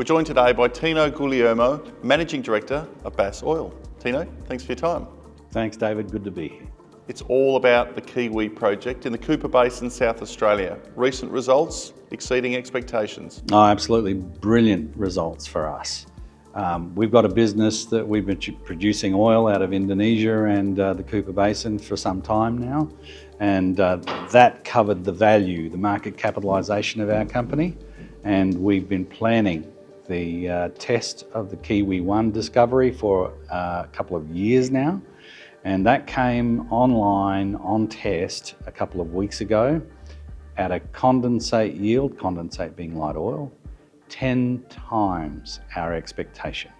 joined today by Tino Guglielmo, Managing Director of Bass Oil. Tino, thanks for your time. Thanks, David. Good to be here. It's all about the Kiwi project in the Cooper Basin, South Australia. Recent results exceeding expectations. Oh, absolutely brilliant results for us. We've got a business that we've been producing oil out of Indonesia and the Cooper Basin for some time now, and that covered the value, the market capitalisation of our company, and we've been planning the test of the Kiwi 1 discovery for a couple of years now, and that came online on test a couple of weeks ago at a condensate yield, condensate being light oil, 10 times our expectation.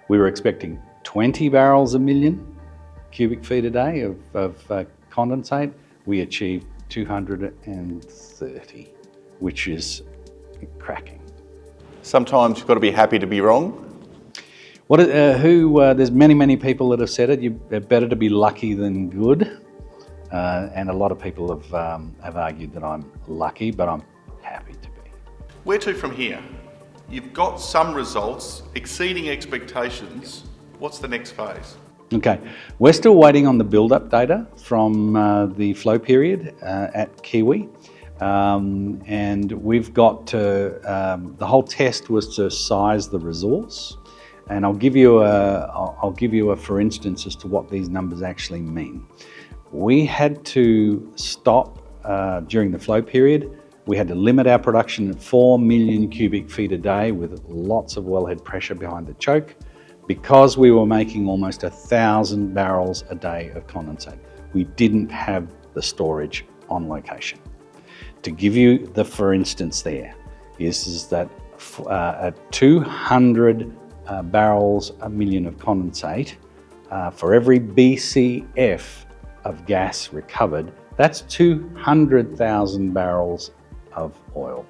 We were expecting 20 barrels a million cubic feet a day of condensate. We achieved 230, which is cracking. Sometimes you've got to be happy to be wrong. There's many people that have said it. You're better to be lucky than good, and a lot of people have argued that I'm lucky, but I'm happy to be. Where to from here? You've got some results exceeding expectations. What's the next phase? Okay, we're still waiting on the build-up data from the flow period at Kiwi, and we've got to. The whole test was to size the resource, and I'll give you a for instance as to what these numbers actually mean. We had to stop during the flow period. We had to limit our production at 4 million cubic feet a day with lots of wellhead pressure behind the choke because we were making almost 1,000 barrels a day of condensate. We didn't have the storage on location. To give you the for instance there is that at 200 barrels a million of condensate, for every BCF of gas recovered, that's 200,000 barrels of oil.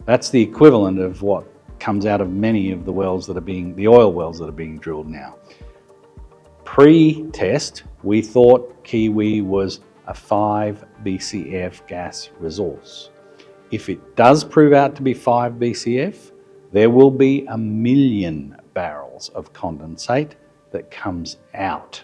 That's the equivalent of what comes out of many of the wells that are the oil wells that are being drilled now. Pre-test, we thought Kiwi was a 5 BCF gas resource. If it does prove out to be 5 BCF, there will be 1 million barrels of condensate that comes out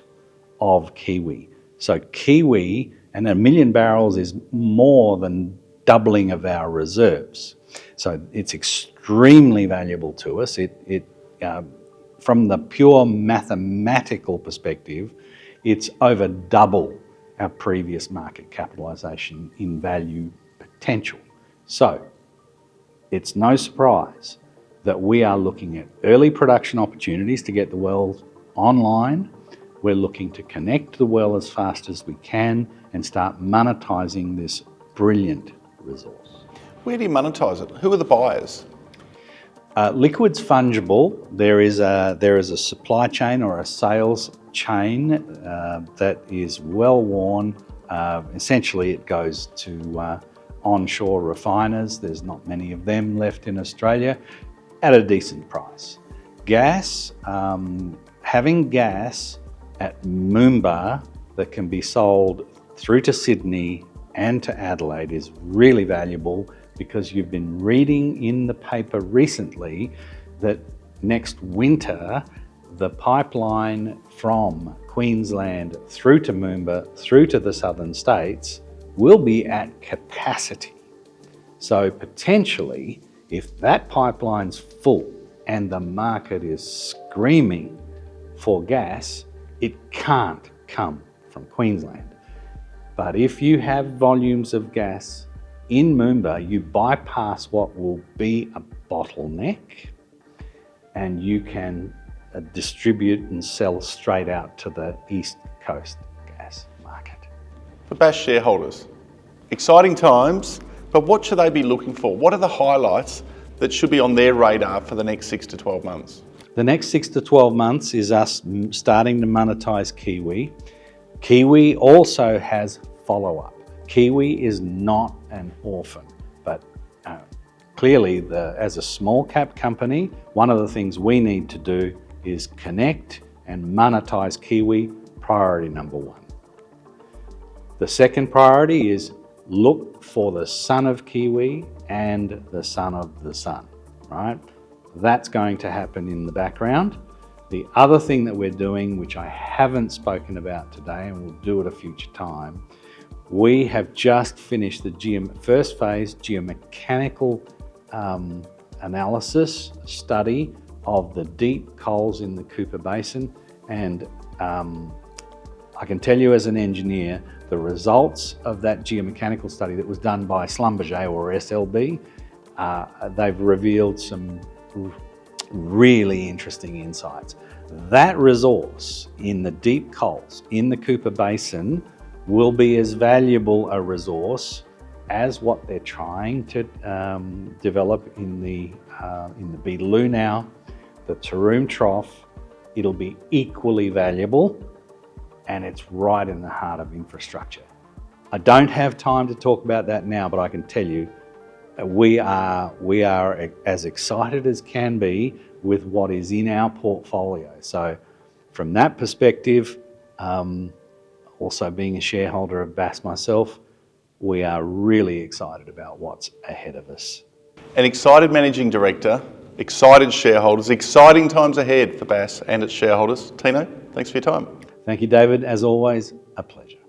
of Kiwi. So Kiwi, and 1 million barrels is more than doubling of our reserves. So it's extremely valuable to us. From the pure mathematical perspective, it's over double our previous market capitalisation in value potential. So it's no surprise that we are looking at early production opportunities to get the wells online. We're looking to connect the well as fast as we can and start monetising this brilliant resource. Where do you monetise it? Who are the buyers? Liquid's fungible. There is a supply chain or a sales chain that is well worn. Essentially, it goes to onshore refiners. There's not many of them left in Australia at a decent price. Gas, having gas at Moomba that can be sold through to Sydney and to Adelaide is really valuable because you've been reading in the paper recently that next winter the pipeline from Queensland through to Moomba, through to the southern states will be at capacity. So potentially, if that pipeline's full and the market is screaming for gas, it can't come from Queensland. But if you have volumes of gas in Moomba, you bypass what will be a bottleneck and you can distribute and sell straight out to the East Coast gas market. For Bass shareholders, exciting times, but what should they be looking for? What are the highlights that should be on their radar for the next 6 to 12 months? The next 6 to 12 months is us starting to monetize Kiwi. Kiwi also has follow-up. Kiwi is not an orphan, but clearly as a small cap company, one of the things we need to do is connect and monetize Kiwi, priority number one. The second priority is look for the son of Kiwi and the son of the sun, right? That's going to happen in the background. The other thing that we're doing, which I haven't spoken about today and we'll do at a future time, we have just finished the first phase geomechanical analysis study of the deep coals in the Cooper Basin, and I can tell you as an engineer, the results of that geomechanical study that was done by Schlumberger or SLB, they've revealed some really interesting insights. That resource in the deep coals in the Cooper Basin will be as valuable a resource as what they're trying to develop in the Beetaloo now, the Taroom Trough. It'll be equally valuable, and it's right in the heart of infrastructure. I don't have time to talk about that now, but I can tell you we are as excited as can be with what is in our portfolio. So from that perspective, also being a shareholder of Bass myself, we are really excited about what's ahead of us. An excited Managing Director, excited shareholders, exciting times ahead for Bass and its shareholders. Tino, thanks for your time. Thank you, David. As always, a pleasure.